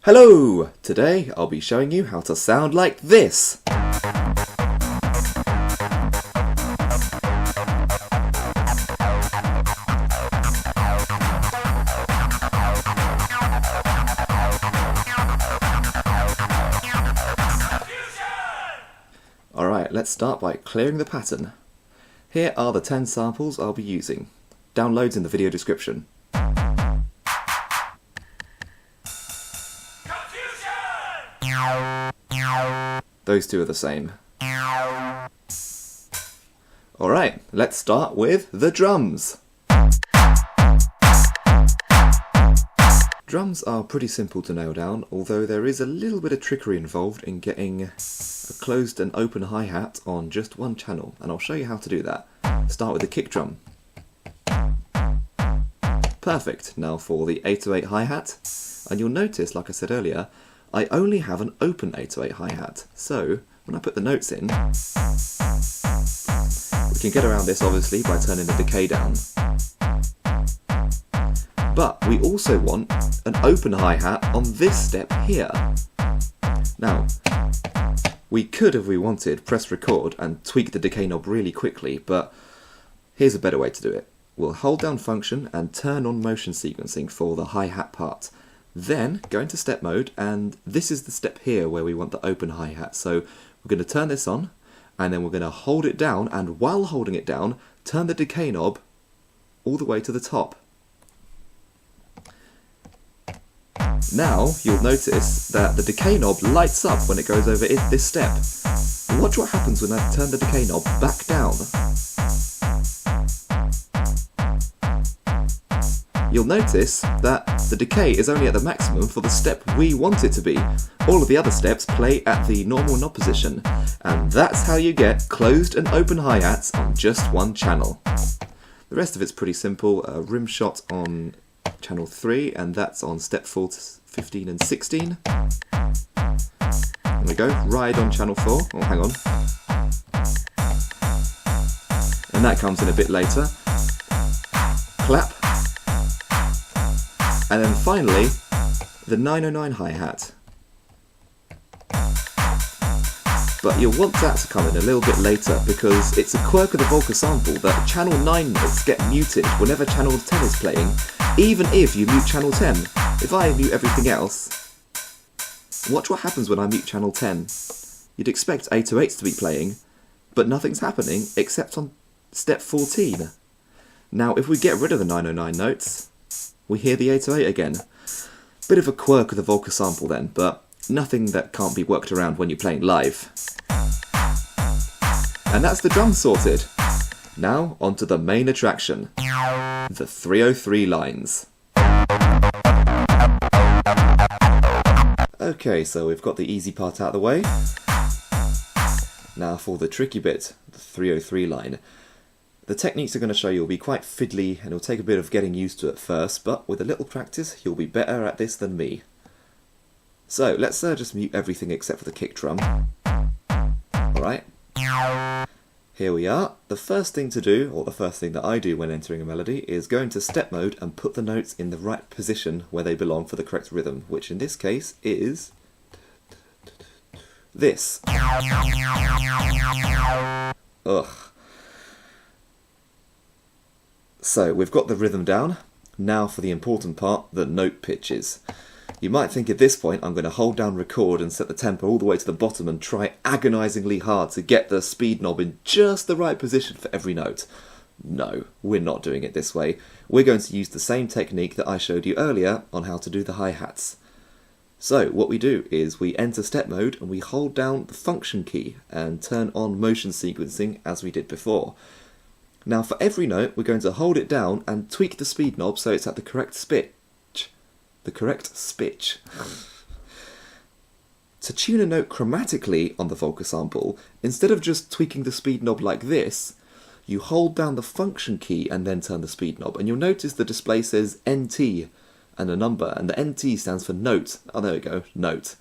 Hello! Today I'll be showing you how to sound like this. Alright, let's start by clearing the pattern. Here are the 10 samples I'll be using. Downloads in the video description. Those two are the same. Alright, let's start with the drums. Drums are pretty simple to nail down, although there is a little bit of trickery involved in getting a closed and open hi-hat on just one channel, and I'll show you how to do that. Start with the kick drum. Perfect. Now for the 808 hi-hat, and you'll notice, like I said earlier, I only have an open 808 hi-hat, so when I put the notes in, we can get around this obviously by turning the decay down. But we also want an open hi-hat on this step here. Now, we could, if we wanted, press record and tweak the decay knob really quickly, but here's a better way to do it. We'll hold down function and turn on motion sequencing for the hi-hat part. Then go into step mode, and this is the step here where we want the open hi-hat. So we're going to turn this on, and then we're going to hold it down, and while holding it down, turn the decay knob all the way to the top. Now you'll notice that the decay knob lights up when it goes over this step. Watch what happens when I turn the decay knob back down. You'll notice that the decay is only at the maximum for the step we want it to be. All of the other steps play at the normal knob position, and that's how you get closed and open hi-hats on just one channel. The rest of it's pretty simple. A rim shot on channel 3, and that's on step 4, 15 and 16. There we go, ride on channel 4, oh hang on. And that comes in a bit later. Clap. And then finally, the 909 hi-hat. But you'll want that to come in a little bit later because it's a quirk of the Volca sample that channel 9 notes get muted whenever channel 10 is playing, even if you mute channel 10. If I mute everything else, watch what happens when I mute channel 10. You'd expect 808s to be playing, but nothing's happening except on step 14. Now if we get rid of the 909 notes, we hear the 808 again. Bit of a quirk of the Volca sample then, but nothing that can't be worked around when you're playing live. And that's the drum sorted. Now onto the main attraction, the 303 lines. Okay, so we've got the easy part out of the way. Now for the tricky bit, the 303 line. The techniques I'm going to show you will be quite fiddly and it'll take a bit of getting used to at first, but with a little practice you'll be better at this than me. So let's just mute everything except for the kick drum. Alright, here we are. The first thing to do, or the first thing that I do when entering a melody, is go into step mode and put the notes in the right position where they belong for the correct rhythm, which in this case is this. Ugh. So we've got the rhythm down. Now for the important part, the note pitches. You might think at this point I'm going to hold down record and set the tempo all the way to the bottom and try agonisingly hard to get the speed knob in just the right position for every note. No, we're not doing it this way. We're going to use the same technique that I showed you earlier on how to do the hi-hats. So what we do is we enter step mode and we hold down the function key and turn on motion sequencing as we did before. Now for every note we're going to hold it down and tweak the speed knob so it's at the correct pitch. The correct pitch. To tune a note chromatically on the Volca sample, instead of just tweaking the speed knob like this, you hold down the function key and then turn the speed knob, and you'll notice the display says NT and a number, and the NT stands for note. Oh, there we go, note.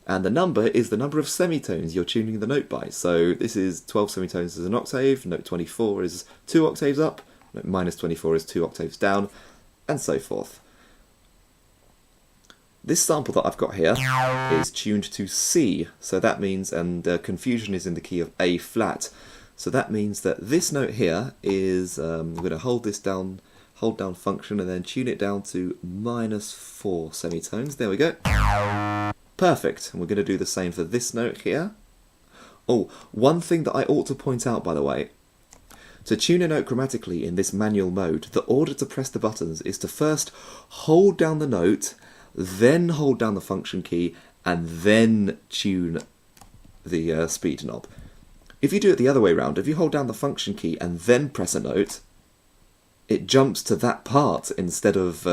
And the number is the number of semitones you're tuning the note by. So this is 12 semitones as an octave, note 24 is 2 octaves up, note minus 24 is 2 octaves down, and so forth. this sample that I've got here is tuned to C, so that means, and confusion is in the key of A flat, so that means that this note here is, I'm going to hold down function and then tune it down to -4 semitones. There we go. Perfect. And we're going to do the same for this note here. Oh, one thing that I ought to point out, by the way, to tune a note grammatically in this manual mode, the order to press the buttons is to first hold down the note, then hold down the function key, and then tune the speed knob. If you do it the other way around, if you hold down the function key and then press a note, it jumps to that part instead of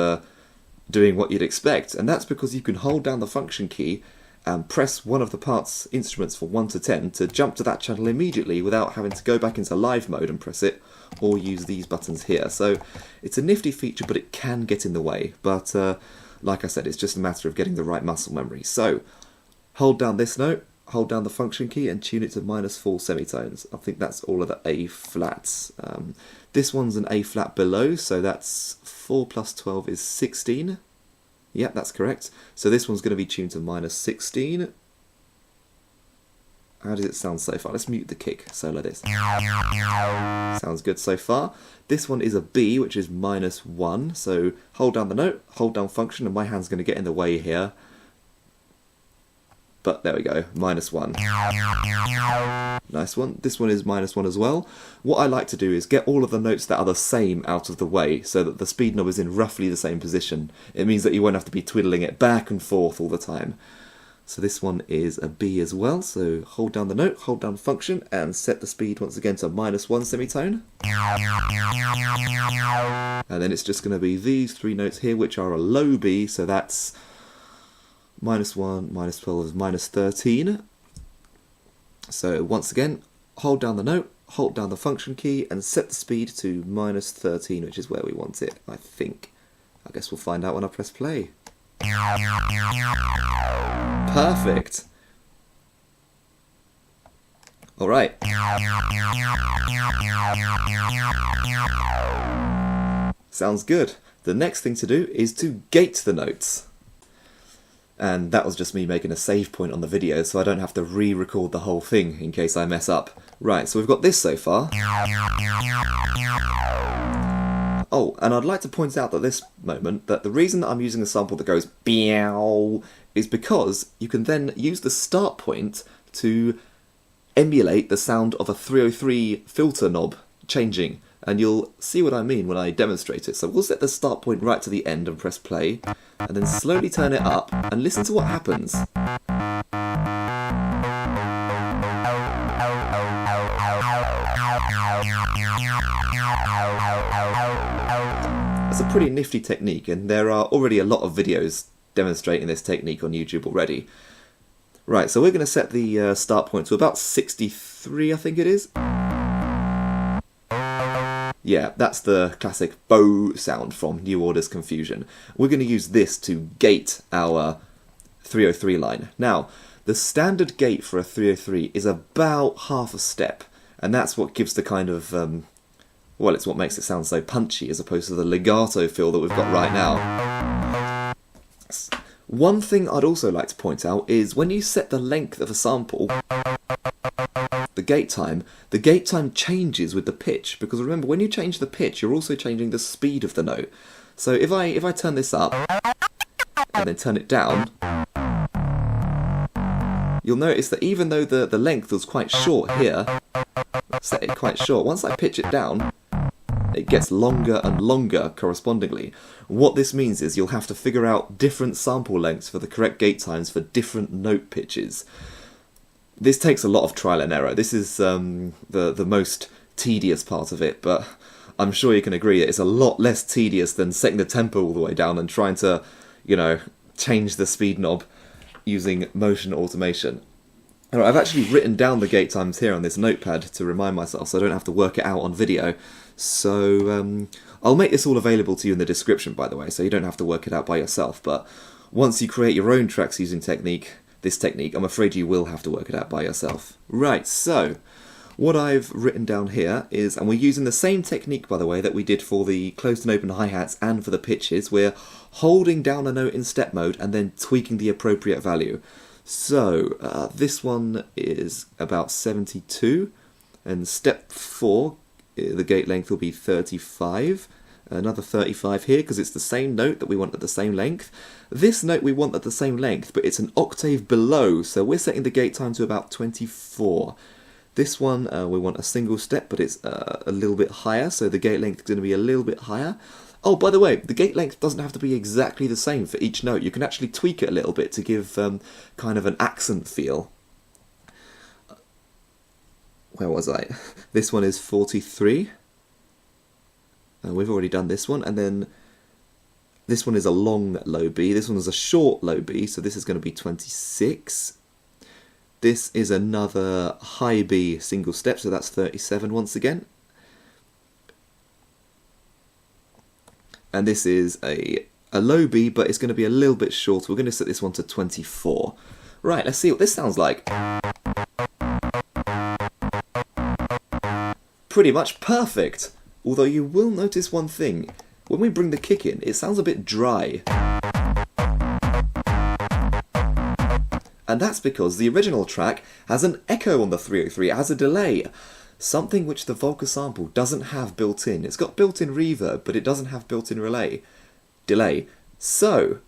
doing what you'd expect, and that's because you can hold down the function key and press one of the part's instruments for 1 to 10 to jump to that channel immediately without having to go back into live mode and press it, or use these buttons here. So it's a nifty feature, but it can get in the way. But like I said, it's just a matter of getting the right muscle memory. So hold down this note, hold down the function key, and tune it to -4 semitones. I think that's all of the A flats. This one's an A flat below, so that's 4 plus 12 is 16. Yep, that's correct. So this one's going to be tuned to -16. How does it sound so far? Let's mute the kick. So like this. Sounds good so far. This one is a B, which is -1. So hold down the note, hold down function, and my hand's going to get in the way here. But there we go, -1. Nice one. This one is -1 as well. What I like to do is get all of the notes that are the same out of the way so that the speed knob is in roughly the same position. It means that you won't have to be twiddling it back and forth all the time. So this one is a B as well. So hold down the note, hold down function, and set the speed once again to -1 semitone. And then it's just going to be these 3 notes here, which are a low B, so that's -1, -12 is -13. So once again, hold down the note, hold down the function key, and set the speed to -13, which is where we want it, I think. I guess we'll find out when I press play. Perfect. Alright. Sounds good. The next thing to do is to gate the notes. And that was just me making a save point on the video, so I don't have to re-record the whole thing in case I mess up. Right, so we've got this so far. Oh, and I'd like to point out at this moment that the reason that I'm using a sample that goes meow is because you can then use the start point to emulate the sound of a 303 filter knob changing. And you'll see what I mean when I demonstrate it. So we'll set the start point right to the end and press play, and then slowly turn it up and listen to what happens. It's a pretty nifty technique, and there are already a lot of videos demonstrating this technique on YouTube already. Right, so we're going to set the start point to about 63, I think it is. Yeah, that's the classic bow sound from New Order's Confusion. We're going to use this to gate our 303 line. Now, the standard gate for a 303 is about half a step, and that's what gives the kind of, well, it's what makes it sound so punchy as opposed to the legato feel that we've got right now. One thing I'd also like to point out is when you set the length of a sample, the gate time changes with the pitch, because remember, when you change the pitch, you're also changing the speed of the note. So if I turn this up and then turn it down, you'll notice that even though the length was quite short here, set it quite short, once I pitch it down, it gets longer and longer correspondingly. What this means is you'll have to figure out different sample lengths for the correct gate times for different note pitches. This takes a lot of trial and error. This is the most tedious part of it, but I'm sure you can agree that it's a lot less tedious than setting the tempo all the way down and trying to, you know, change the speed knob using motion automation. Alright, I've actually written down the gate times here on this notepad to remind myself, so I don't have to work it out on video. So I'll make this all available to you in the description, by the way, so you don't have to work it out by yourself. But once you create your own tracks using this technique, I'm afraid you will have to work it out by yourself. Right, so what I've written down here is, and we're using the same technique, by the way, that we did for the closed and open hi-hats and for the pitches. We're holding down a note in step mode and then tweaking the appropriate value. So this one is about 72, and step 4, the gate length will be 35. Another 35 here because it's the same note that we want at the same length. This note we want at the same length, but it's an octave below, so we're setting the gate time to about 24. This one we want a single step, but it's a little bit higher, so the gate length is going to be a little bit higher. Oh, by the way, the gate length doesn't have to be exactly the same for each note. You can actually tweak it a little bit to give kind of an accent feel. Where was I? This one is 43. We've already done this one, and then this one is a long low B. This one is a short low B, so this is going to be 26. This is another high B single step, so that's 37 once again. And this is a low B, but it's going to be a little bit shorter. We're going to set this one to 24. Right, let's see what this sounds like. Pretty much perfect. Although you will notice one thing. When we bring the kick in, it sounds a bit dry. And that's because the original track has an echo on the 303, it has a delay. Something which the Volca sample doesn't have built in. It's got built-in reverb, but it doesn't have built-in delay. So,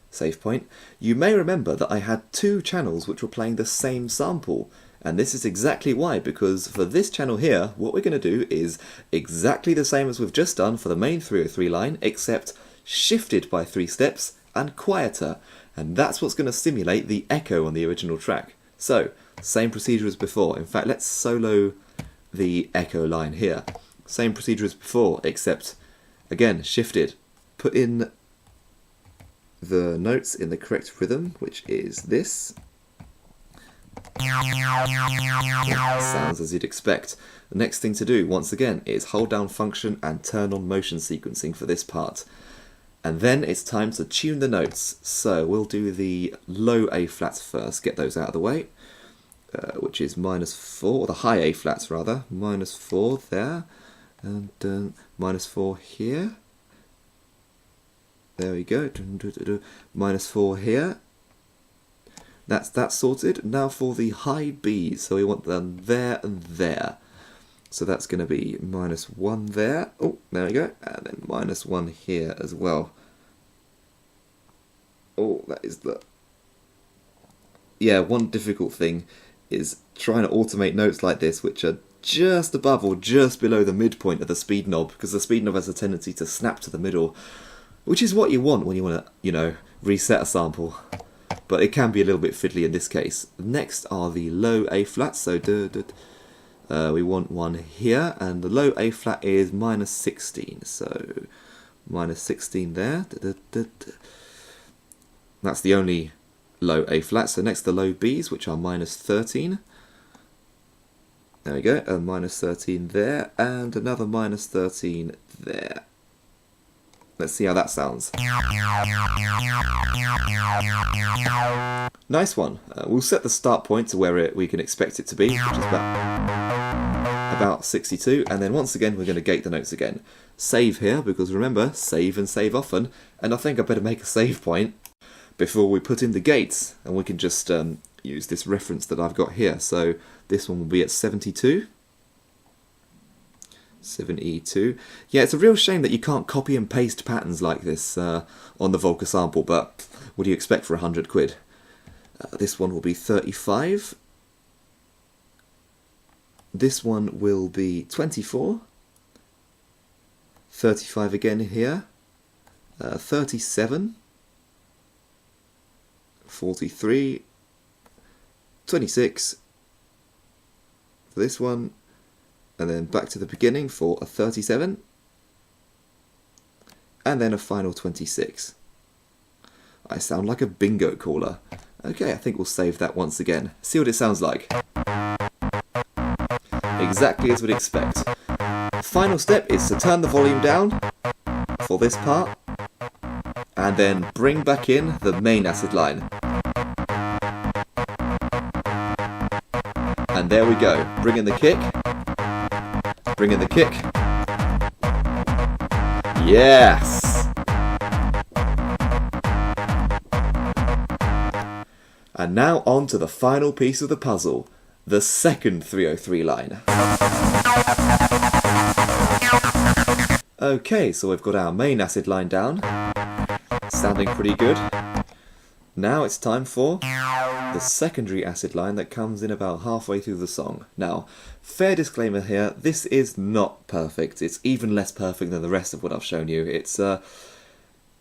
save point, you may remember that I had 2 channels which were playing the same sample. And this is exactly why, because for this channel here, what we're going to do is exactly the same as we've just done for the main 303 line, except shifted by 3 steps and quieter. And that's what's going to simulate the echo on the original track. So, same procedure as before. In fact, let's solo the echo line here. Same procedure as before, except, again, shifted. Put in the notes in the correct rhythm, which is this. Sounds as you'd expect. The next thing to do, once again, is hold down function and turn on motion sequencing for this part. And then it's time to tune the notes. So we'll do the low A flats first, get those out of the way, which is -4, or the high A flats rather, -4 there, and -4 here. There we go, -4 here. That's sorted. Now for the high B's, so we want them there and there. So that's going to be -1 there. Oh, there we go. And then -1 here as well. Oh, that is the... Yeah, one difficult thing is trying to automate notes like this, which are just above or just below the midpoint of the speed knob, because the speed knob has a tendency to snap to the middle, which is what you want when you want to, reset a sample. But it can be a little bit fiddly in this case. Next are the low A flats, so we want one here, and the low A flat is -16, so -16 there. That's the only low A flat. So next the low B's, which are -13. There we go, a -13 there, and another -13 there. Let's see how that sounds. Nice one. We'll set the start point to where we can expect it to be, which is about 62, and then once again we're going to gate the notes again. Save here, because remember, save and save often, and I think I better make a save point before we put in the gates, and we can just use this reference that I've got here. So this one will be at 72. 7E2. Yeah, it's a real shame that you can't copy and paste patterns like this on the Volca sample, but what do you expect for 100 quid? This one will be 35. This one will be 24. 35 again here. 37. 43. 26. For this one. And then back to the beginning for a 37, and then a final 26. I sound like a bingo caller. Okay, I think we'll save that once again. See what it sounds like. Exactly as we'd expect. Final step is to turn the volume down for this part, and then bring back in the main acid line. And there we go. Bring in the kick. Bring in the kick. Yes! And now on to the final piece of the puzzle, the second 303 line. Okay, so we've got our main acid line down, sounding pretty good. Now it's time for the secondary acid line that comes in about halfway through the song. Now, fair disclaimer here, this is not perfect. It's even less perfect than the rest of what I've shown you. It's,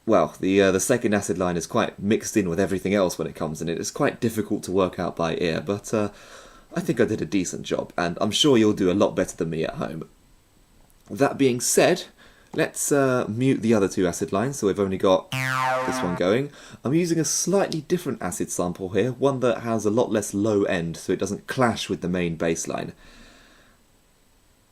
well, the second acid line is quite mixed in with everything else when it comes in. It's quite difficult to work out by ear, but I think I did a decent job, and I'm sure you'll do a lot better than me at home. That being said, let's mute the other two acid lines, so we've only got this one going. I'm using a slightly different acid sample here, one that has a lot less low end, so it doesn't clash with the main bass line.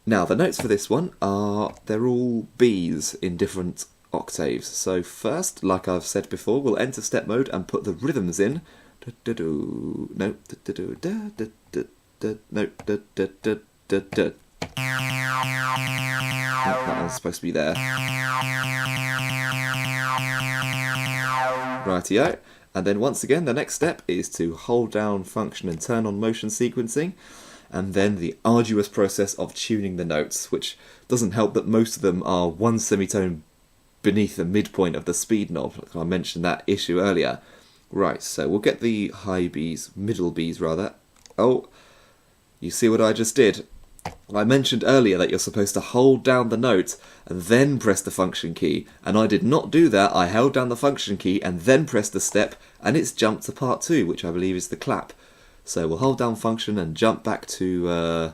Now, the notes for this one are, they're all Bs in different octaves. So first, like I've said before, we'll enter step mode and put the rhythms in. No, that one's supposed to be there. Rightio. And then once again, the next step is to hold down function and turn on motion sequencing, and then the arduous process of tuning the notes, which doesn't help that most of them are one semitone beneath the midpoint of the speed knob. I mentioned that issue earlier. Right, so we'll get the high Bs, middle Bs rather. Oh, you see what I just did? I mentioned earlier that you're supposed to hold down the note and then press the function key, and I did not do that. I held down the function key and then pressed the step, and it's jumped to part 2, which I believe is the clap. So we'll hold down function and jump back to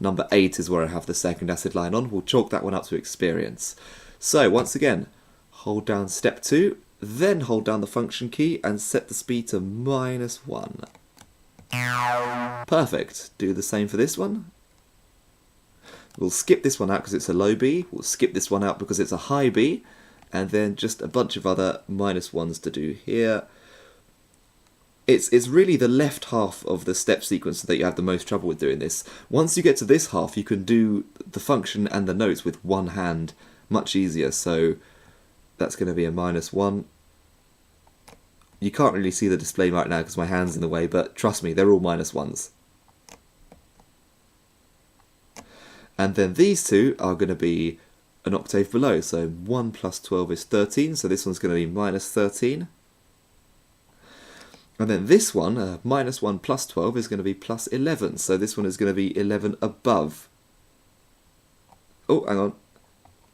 number 8 is where I have the second acid line on. We'll chalk that one up to experience. So once again, hold down step 2, then hold down the function key and set the speed to -1. Perfect. Do the same for this one. We'll skip this one out because it's a low B, we'll skip this one out because it's a high B, and then just a bunch of other -1s to do here. It's really the left half of the step sequence that you have the most trouble with doing this. Once you get to this half, you can do the function and the notes with one hand much easier, so that's going to be a -1. You can't really see the display right now because my hand's in the way, but trust me, they're all -1s. And then these two are going to be an octave below, so 1 plus 12 is 13, so this one's going to be -13. And then this one, -1 plus 12 is going to be +11, so this one is going to be 11 above. Oh, hang on,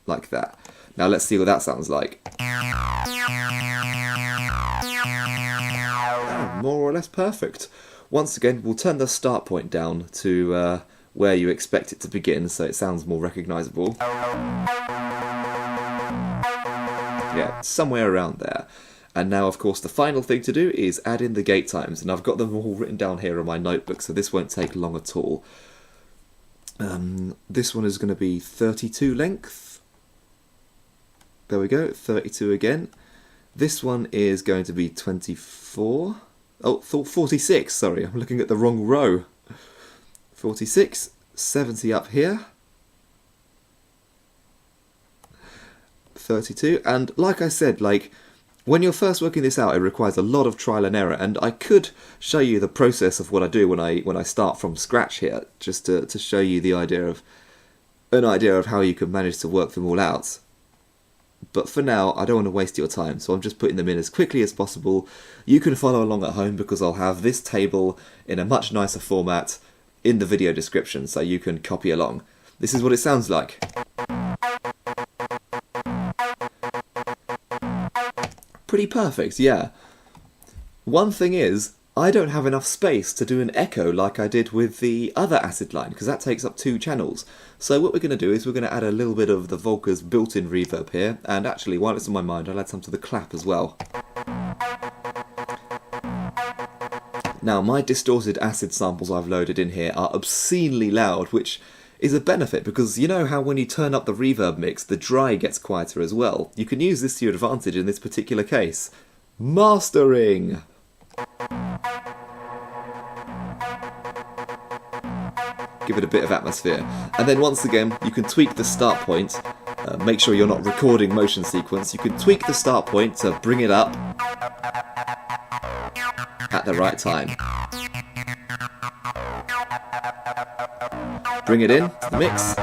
like that. Now let's see what that sounds like. Oh, more or less perfect. Once again, we'll turn the start point down to where you expect it to begin, so it sounds more recognisable. Yeah, somewhere around there. And now, of course, the final thing to do is add in the gate times, and I've got them all written down here on my notebook, so this won't take long at all. This one is going to be 32 length. There we go, 32 again. This one is going to be 24. Oh, 46, sorry, I'm looking at the wrong row. 46, 70 up here, 32, and like I said, when you're first working this out, it requires a lot of trial and error, and I could show you the process of what I do when I start from scratch here, just to show you an idea of how you can manage to work them all out. But for now, I don't want to waste your time, so I'm just putting them in as quickly as possible. You can follow along at home because I'll have this table in a much nicer format in the video description, so you can copy along. This is what it sounds like. Pretty perfect, yeah. One thing is, I don't have enough space to do an echo like I did with the other acid line, because that takes up 2 channels. So what we're going to do is we're going to add a little bit of the Volca's built-in reverb here, and actually, while it's on my mind, I'll add some to the clap as well. Now, my distorted acid samples I've loaded in here are obscenely loud, which is a benefit, because you know how when you turn up the reverb mix, the dry gets quieter as well. You can use this to your advantage in this particular case. Mastering! give it a bit of atmosphere. And then once again, you can tweak the start point. Make sure you're not recording motion sequence. You can tweak the start point to bring it up at the right time. Bring it in to the mix.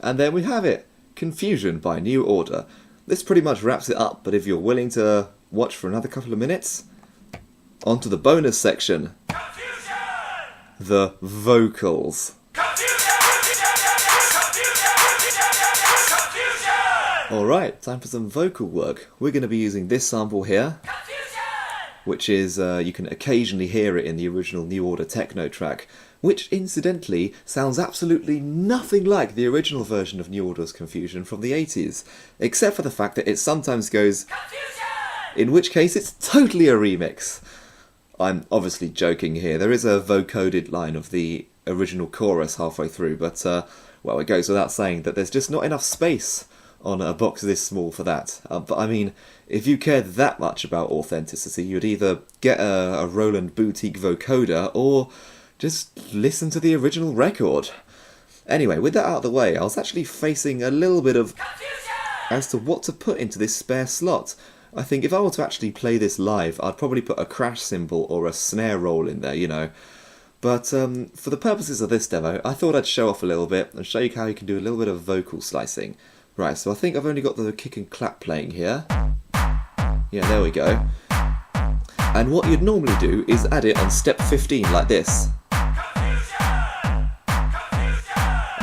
And there we have it, Confusion by New Order. This pretty much wraps it up, but if you're willing to watch for another couple of minutes, on to the bonus section. Confusion! The vocals. Alright, time for some vocal work. We're going to be using this sample here, which is, you can occasionally hear it in the original New Order techno track, which incidentally sounds absolutely nothing like the original version of New Order's Confusion from the 80s, except for the fact that it sometimes goes Confusion! In which case it's totally a remix. I'm obviously joking here. There is a vocoded line of the original chorus halfway through, but well, it goes without saying that there's just not enough space on a box this small for that. But I mean, if you cared that much about authenticity, you'd either get a Roland boutique vocoder or just listen to the original record. Anyway, with that out of the way, I was actually facing a little bit of confusion as to what to put into this spare slot. I think if I were to actually play this live, I'd probably put a crash cymbal or a snare roll in there, you know. But for the purposes of this demo, I thought I'd show off a little bit and show you how you can do a little bit of vocal slicing. Right, so I think I've only got the kick and clap playing here. Yeah, there we go. And what you'd normally do is add it on step 15 like this.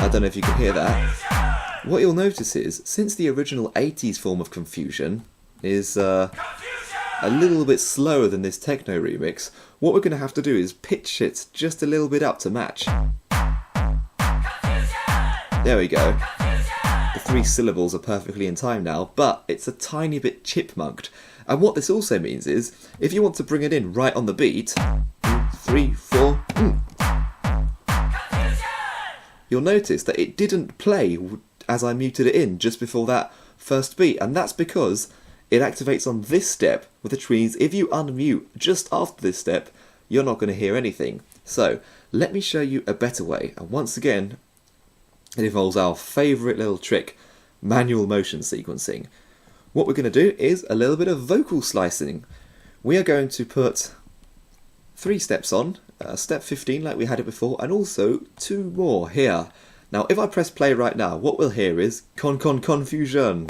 I don't know if you can hear that. What you'll notice is, since the original 80s form of Confusion is a little bit slower than this techno remix, what we're going to have to do is pitch it just a little bit up to match. There we go. The 3 syllables are perfectly in time now, but it's a tiny bit chipmunked. And what this also means is, if you want to bring it in right on the beat, 2, 3, 4, you'll notice that it didn't play as I muted it in just before that first beat, and that's because it activates on this step, which means if you unmute just after this step, you're not going to hear anything. So, let me show you a better way, and once again, it involves our favourite little trick, manual motion sequencing. What we're going to do is a little bit of vocal slicing. We are going to put 3 steps on, step 15 like we had it before, and also 2 more here. Now if I press play right now, what we'll hear is confusion.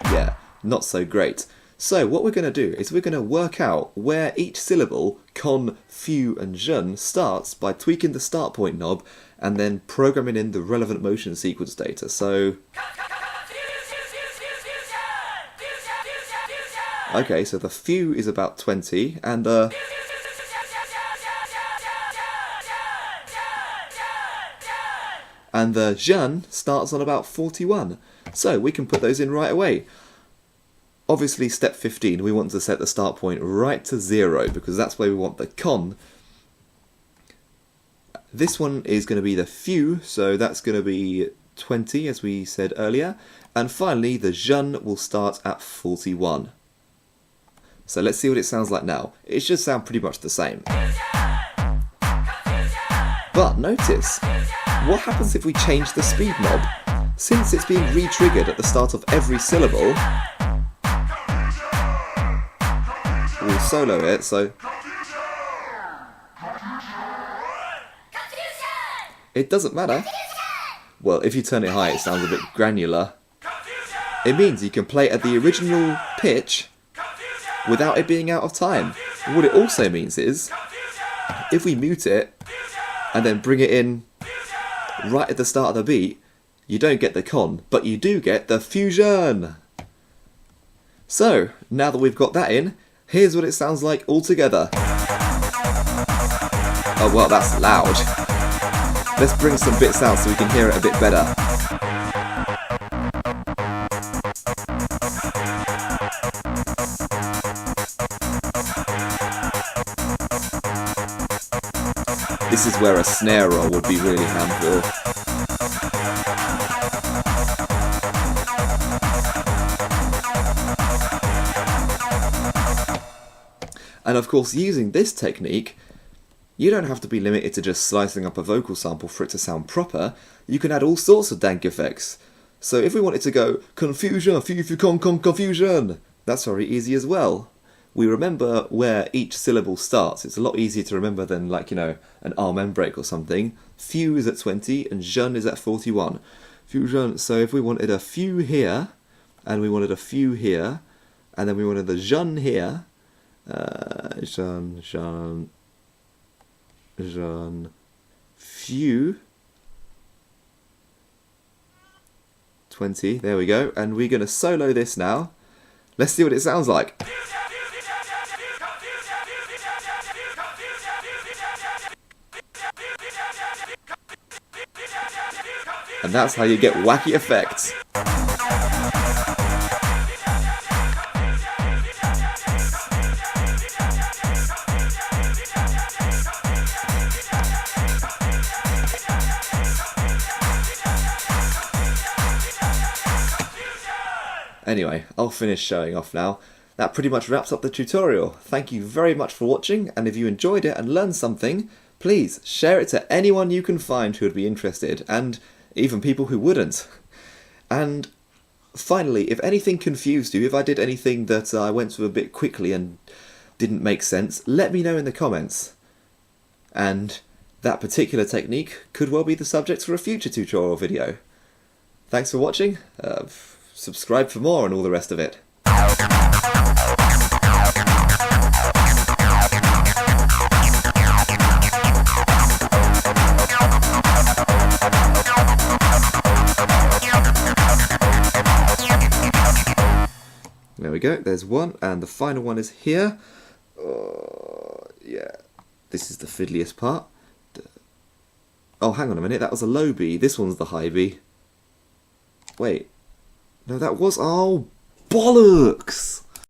Yeah, not so great. So what we're going to do is we're going to work out where each syllable, con, fu and jeune, starts by tweaking the start point knob and then programming in the relevant motion sequence data. So okay, so the fu is about 20 and the jeune starts on about 41. So we can put those in right away. Obviously, step 15, we want to set the start point right to 0 because that's where we want the con. This one is going to be the fu, so that's going to be 20 as we said earlier. And finally, the jeune will start at 41. So let's see what it sounds like now. It should sound pretty much the same. But notice, what happens if we change the speed knob? Since it's being re-triggered at the start of every syllable, we'll solo it, so it doesn't matter. Well, if you turn it high, it sounds a bit granular. It means you can play at the original pitch without it being out of time. What it also means is, if we mute it and then bring it in right at the start of the beat, you don't get the con, but you do get the fusion. So, now that we've got that in, here's what it sounds like all together. Oh well, that's loud. Let's bring some bits out so we can hear it a bit better. where a snare roll would be really handful. And of course, using this technique, you don't have to be limited to just slicing up a vocal sample for it to sound proper. You can add all sorts of dank effects. So if we wanted to go, confusion, confusion, that's very easy as well. We remember where each syllable starts. It's a lot easier to remember than, like, you know, an amen break or something. Few is at 20 and jeune is at 41. Fusion. So if we wanted a few here, and we wanted a few here, and then we wanted the jeune here, jeune, few, 20, there we go, and we're going to solo this now. Let's see what it sounds like. And that's how you get wacky effects. Anyway, I'll finish showing off now. That pretty much wraps up the tutorial. Thank you very much for watching, and if you enjoyed it and learned something, please share it to anyone you can find who would be interested, and even people who wouldn't. And finally, if anything confused you, if I did anything that I went through a bit quickly and didn't make sense, let me know in the comments. And that particular technique could well be the subject for a future tutorial video. Thanks for watching. Subscribe for more and all the rest of it. There we go, there's one, and the final one is here. Yeah, this is the fiddliest part. Oh, hang on a minute, that was a low B. This one's the high B. Wait. No, that was... Oh, bollocks!